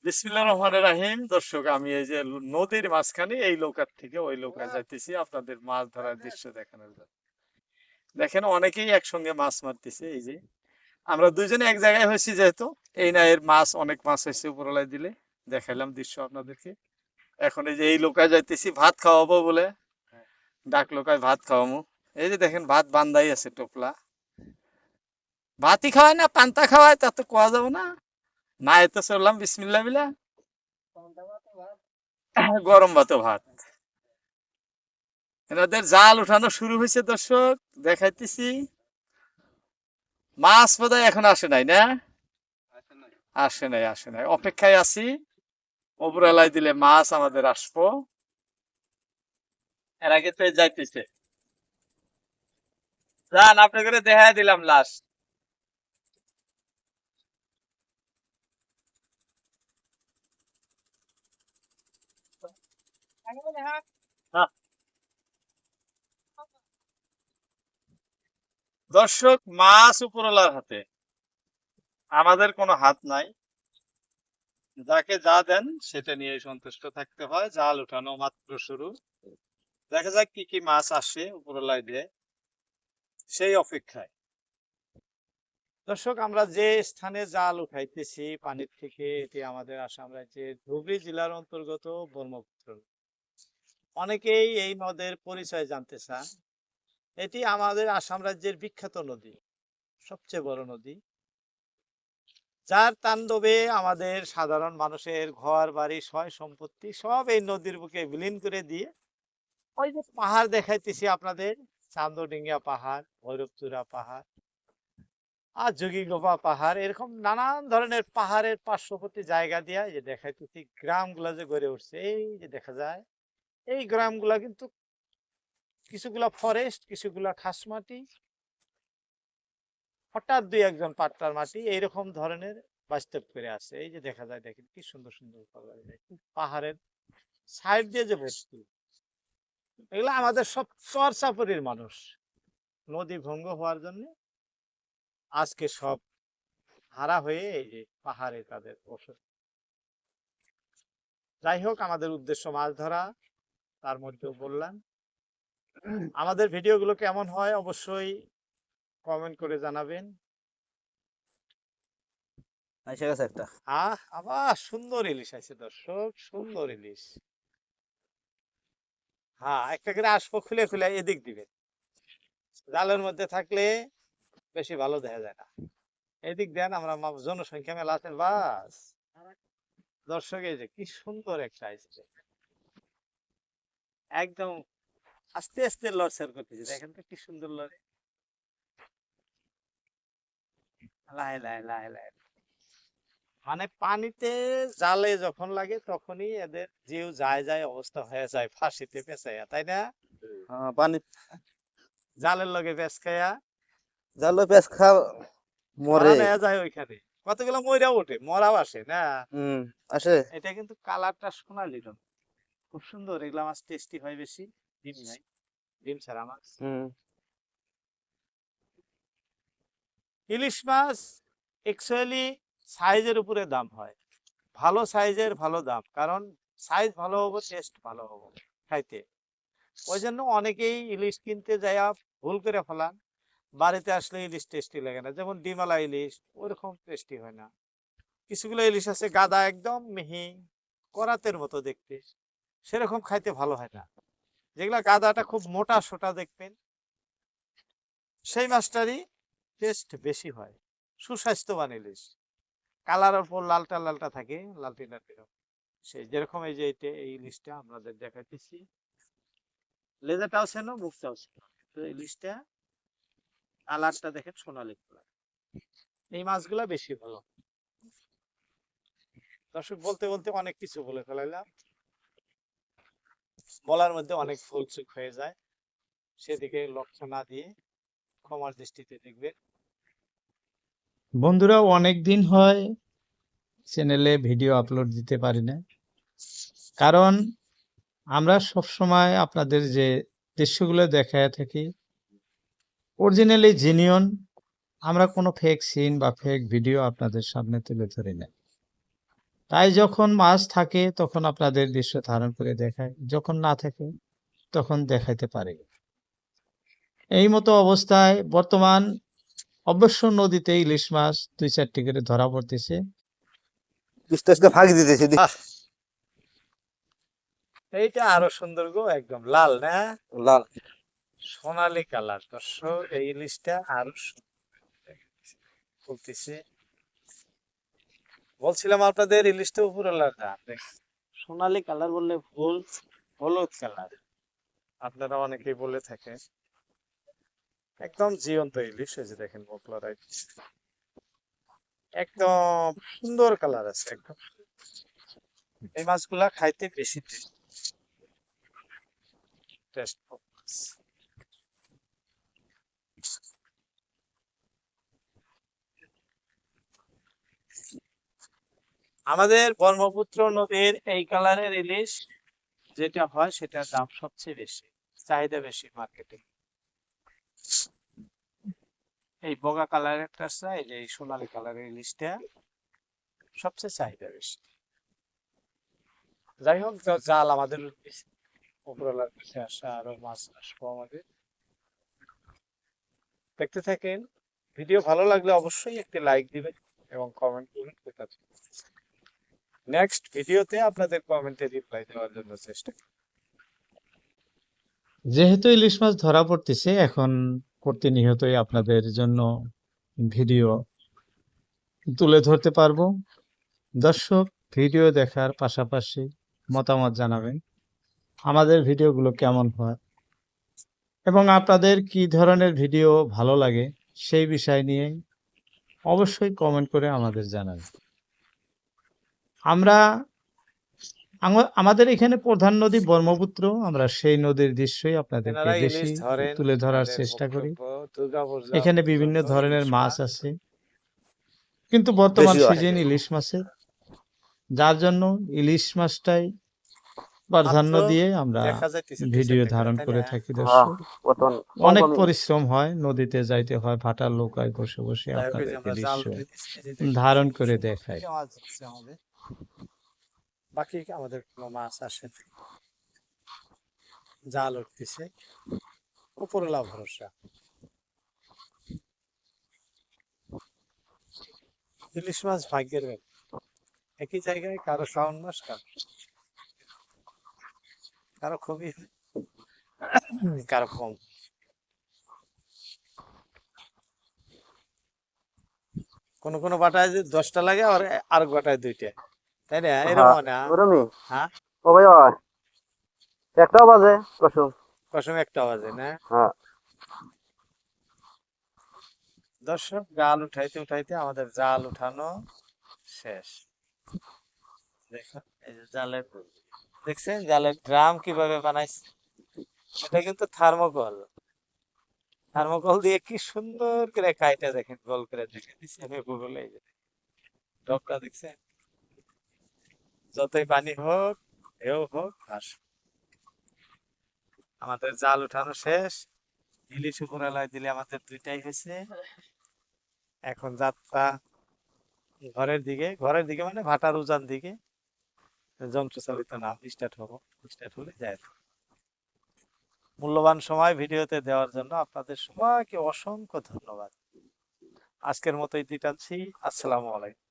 বিসমিল্লাহির রহমানির রহিম। দর্শক, আমি এই যে নদীর মাঝখানে এই নৌকার থেকে ওই নৌকায় যাইতেছি আপনাদের মাছ ধরার দৃশ্য দেখানোর জন্য। দেখেন, অনেকেই একসঙ্গে মাছ মারতেছে। এই যে আমরা দুইজনে এক জায়গায় হয়েছি, যেহেতু এই না এর মাছ, অনেক মাছ হয়েছে উপরওয়ালায় দিলে। দেখাইলাম দৃশ্য আপনাদেরকে। এখন এই যে এই নৌকায় যাইতেছি, ভাত খাওয়াবো বলে ডাক লোকায় ভাত খাওয়াবো। এই যে দেখেন, ভাত বান্ধাই আছে টোপলা। ভাতই খাওয়ায় না, পান্তা খাওয়ায়, তা তো কোয়া যাবো না। না, এতে চললাম বিসমিল্লাহ বিলা। গরম ভাত ভাত। এনাদের জাল উঠানো শুরু হয়েছে দর্শক, দেখাইতেছি। মাছ বোধহয় এখন আসে নাই না? আসে নাই, অপেক্ষায় আছি। ওপরওয়ালায় দিলে মাছ আমাদের আসবো। এর আগে তো যাইতেছে। যান, আপনি করে দেখা দিলাম লাশ। হ্যাঁ। দর্শক, মাছ উপরওয়ালার হাতে, আমাদের কোনো হাত নাই। যাকে যা দেন সেটা নিয়ে সন্তুষ্ট থাকতে হয়। জাল উঠানো মাত্র শুরু। দেখা যাক কি কি মাছ আসে উপরওয়ালায় দিয়ে, সেই অপেক্ষায়। দর্শক, আমরা যে স্থানে জাল উঠাইতেছি পানির থেকে, এটি আমাদের আসাম রাজ্যের ধুবড়ী জেলার অন্তর্গত ব্রহ্মপুত্র। অনেকেই এই নদের পরিচয় জানতে চান। এটি আমাদের আসাম রাজ্যের বিখ্যাত নদী, সবচেয়ে বড় নদী, যার তাণ্ডবে আমাদের সাধারণ মানুষের ঘর বাড়ি সয় সম্পত্তি সব এই নদীর বুকে বিলীন করে দিয়ে ওই যে পাহাড় দেখাইতেছি আপনাদের, চান্দডিঙ্গা পাহাড়, ভৈরবচূড়া পাহাড় আর যোগীগোপা পাহাড়, এরকম নানান ধরনের পাহাড়ের পার্শ্ববর্তী জায়গা দিয়ে যে দেখাইতেছি গ্রামগুলা যে গড়ে উঠছে, এই যে দেখা যায়। এই গ্রামগুলা কিন্তু কিছুগুলা ফরেস্ট, কিছুগুলা খাস মাটি, হঠাৎ দুই একজন পাট্টার মাটি, এইরকম ধরনের বাস্তব করে আছে। এই যে দেখা যায়, দেখেন কি সুন্দর সুন্দর পাহাড়ের সাইড দিয়ে যে বস্তু, এগুলো আমাদের সব চরচাপুরীর মানুষ নদী ভঙ্গ হওয়ার জন্য আজকে সব হারা হয়ে এই যে পাহাড়ে তাদের বসত। যাই হোক, আমাদের উদ্দেশ্য মাছ ধরা, তার মধ্যেও বললাম। আমাদের ভিডিওগুলো কেমন হয় অবশ্যই কমেন্ট করে জানাবেন। এসে গেছে একটা। আবার সুন্দর ইলিশ আছে দর্শক, সুন্দর ইলিশ। হ্যাঁ, একটা করে আসবো খুলে খুলে এদিক দিবেন। জালের মধ্যে থাকলে বেশি ভালো দেখা যায় না। এদিক দেন, আমরা জনসংখ্যা মেলা আছেন বাস। দর্শক, এই যে কি সুন্দর একটা আসছে, একদম আস্তে আস্তে লড়ছাড় করতেছে। দেখেন তো কি সুন্দর লড়ে, লাই লাই লাই লাই। মানে পানিতে জালে যখন লাগে তখনই এদের জিও যায় যায় অবস্থা হয়ে যায় ফাঁসিতে পেঁচাইয়া, তাই না? পানি জালের লগে পেঁচকাইয়া জালো পেঁচ খা ধরা মরে। নেওয়া যায় ওইখানে। কতগুলো মইরাও ওঠে, মরাও আসে না। হুম, আসে। এটা কিন্তু কালারটা সোনালি রং, খুব সুন্দর। এগুলা মাছ টেস্টি হয় বেশি, ডিম নাই, ডিম ছাড়া মাছ। হুম, ইলিশ মাছ অ্যাকচুয়ালি সাইজের উপরে দাম হয়। ভালো সাইজের ভালো দাম, কারণ সাইজ ভালো হবো, টেস্ট ভালো হবো খাইতে। ওই জন্য অনেকেই ইলিশ কিনতে যাইয়া ভুল করে ফেলান। বাড়িতে আসলে ইলিশ টেস্টি লাগে না। যেমন ডিমালা ইলিশ ওরকম টেস্টি হয় না। কিছুগুলো ইলিশ আছে গাদা, একদম মিহি, করাতের মতো দেখতে, সেরকম খাইতে ভালো হয় না। যেগুলা গাদাটা খুব মোটা সোটা দেখবেন, সেই মাছটারই টেস্ট বেশি হয়, সুস্বাস্থ্যবান ইলিশ। কালার উপর লালটা লালটা থাকে, লালটি লালটি রকম। সেই যেরকম এই যে এই ইলিশটা আপনাদের দেখাইতেছি, লেজাটাও ছিল, মুখটাও ছিল। তো ইলিশটা কালারটা দেখেন সোনালি কালার। এই মাছগুলা বেশি ভালো। দর্শক, বলতে বলতে অনেক কিছু বলে ফেলাইলাম, বলার মধ্যে অনেক ভুলচুক হয়ে যায়, সেদিকে লক্ষ্য না দিয়ে ক্ষমার দৃষ্টিতে দেখবেন। বন্ধুরা, অনেক দিন হয় চ্যানেলে ভিডিও আপলোড দিতে পারি না, কারণ আমরা সব সময় আপনাদের যে দৃশ্যগুলো দেখায় থাকি অরিজিনালি জেনিউন। আমরা কোনো ফেক সিন বা ফেক ভিডিও আপনাদের সামনে তুলে ধরি না। তাই যখন মাছ থাকে তখন আপনাদের দৃশ্য ধারণ করে দেখায়, যখন না থাকে তখন দেখাইতে পারি না। এই মতো অবস্থায় বর্তমান অবশ্য নদীতে ইলিশ মাছ 2-4টি করে ধরা পড়তেছে। আস্তে আস্তে ফাঁকি দিতেছে আহ, এইটা আরো সুন্দর গো, একদম লাল না, লাল। সোনালী কালার। দর্শক এই ইলিশটা আরো ফুলতেছে। বলছিলাম আপনাদের ইলিশটা উপরওয়ালার দাম সোনালী কালার বললে ভুল, হলুদ কালার আপনারা অনেকেই বলে থাকেন। একদম জীবন্ত ইলিশ, এই যে দেখেন বকলার একদম সুন্দর কালার আছে একদম। এই মাছগুলা খাইতে বেশি টেস্ট। আমাদের ব্রহ্মপুত্র নদীর এই কালারের ইলিশ যেটা হয় সেটার দাম সবচেয়ে বেশি, চাহিদা বেশি মার্কেটে। এই বগা কালারের একটা আছে, এই যে এই সোনালী কালারের ইলিশটা সবচেয়ে চাহিদা বেশি। যাই হোক, জাল আমাদের উপরওয়ালার কাছে আসা আরো মাছ আসবো আমাদের। দেখতে থাকেন। ভিডিও ভালো লাগলে অবশ্যই একটি লাইক দিবেন এবং কমেন্ট করুন। নেক্সট ভিডিওতে আপনাদের কমেন্টে রিপ্লাই দেওয়ার জন্য চেষ্টা করব। যেহেতু ইলিশ মাছ ধরা পড়তেছে, এখন প্রতিনিয়তই আপনাদের জন্য ভিডিও তুলে ধরতে পারবো। দর্শক, ভিডিও দেখার পাশাপাশি মতামত জানাবেন আমাদের ভিডিওগুলো কেমন হয় এবং আপনাদের কি ধরনের ভিডিও ভালো লাগে সেই বিষয় নিয়ে অবশ্যই কমেন্ট করে আমাদের জানাবেন। আমরা আমাদের এখানে প্রধান নদী ব্রহ্মপুত্র, আমরা সেই নদীর দৃশ্যই আপনাদেরকে এনারা ইলিশ বেশি ধরেন, তুলে ধরার তাদের চেষ্টা করি। বক্তব্য দুর্গাপূজা এখানে বিভিন্ন পর্যন্ত ধরনের ইলিশ মাছ আছে, কিন্তু বর্তমান বেশি হয়। সিজন ইলিশ মাছের, যার জন্য ইলিশ মাছটাই প্রাধান্য মাত্র দিয়ে আমরা দেখা যাইতেছে ভিডিও 2-4 ধারণ তাই করে না? থাকি। হ্যাঁ, দর্শক, বর্তমান অনেক কম কমই। পরিশ্রম হয়, নদীতে যাইতে হয়, ভাটার নৌকায় বসে বসে যাই হোক, এই যে আপনাদেরকে আমরা জাল দৃশ্য উঠাইতেছি, এই যে দেখেন, ধারণ করে সুন্দর দেখায়। করে মাছ ধরছে আমাদের। বাকি আমাদের কোনো মাছ আসে না। জাল উঠতেছে, উপরওয়ালা ভরসা। ইলিশ মাছ ভাগ্যের ব্যাপার। একই জায়গায় কারো শ্রাবণ মাস, কারো খুবই হয়, কারো কম। কোন কোন বাটায় যে 10টা লাগে আর আরেক বাটায় 2টা, তাই না? এরকম হ্যাঁ, হয় না? ওরমই। হ্যাঁ, ও ভাই হয়, একটাও বাজে কসম। কসম একটা বাজে না? হ্যাঁ, দর্শক, জাল উঠাইতে উঠাইতে আমাদের জাল উঠানো শেষ। দেখো, এই যে জালের, দেখছেন জালের ড্রাম কিভাবে বানাইছে? এটা কিন্তু থার্মোকল। থার্মোকল দিয়ে কি সুন্দর করে কাইটা দেখেন, গোল করে দেখে দিচ্ছি আমি গুগলে। এই যে ডবটা দেখছেন, যতই পানি হোক, ঢেউ হোক, আমাদের জাল উঠানো শেষ। ইলিশ উপরালায় দিলে আমাদের 2টাই হয়েছে। এখন যাত্রা ঘরের দিকে মানে ভাটার উজান দিকে। যন্ত্র চালিত না, স্টার্ট হলে যায়। মূল্যবান সময় ভিডিওতে দেওয়ার জন্য আপনাদের সবাইকে অসংখ্য ধন্যবাদ। আজকের মতো ইতি টানছি। আসসালামু আলাইকুম।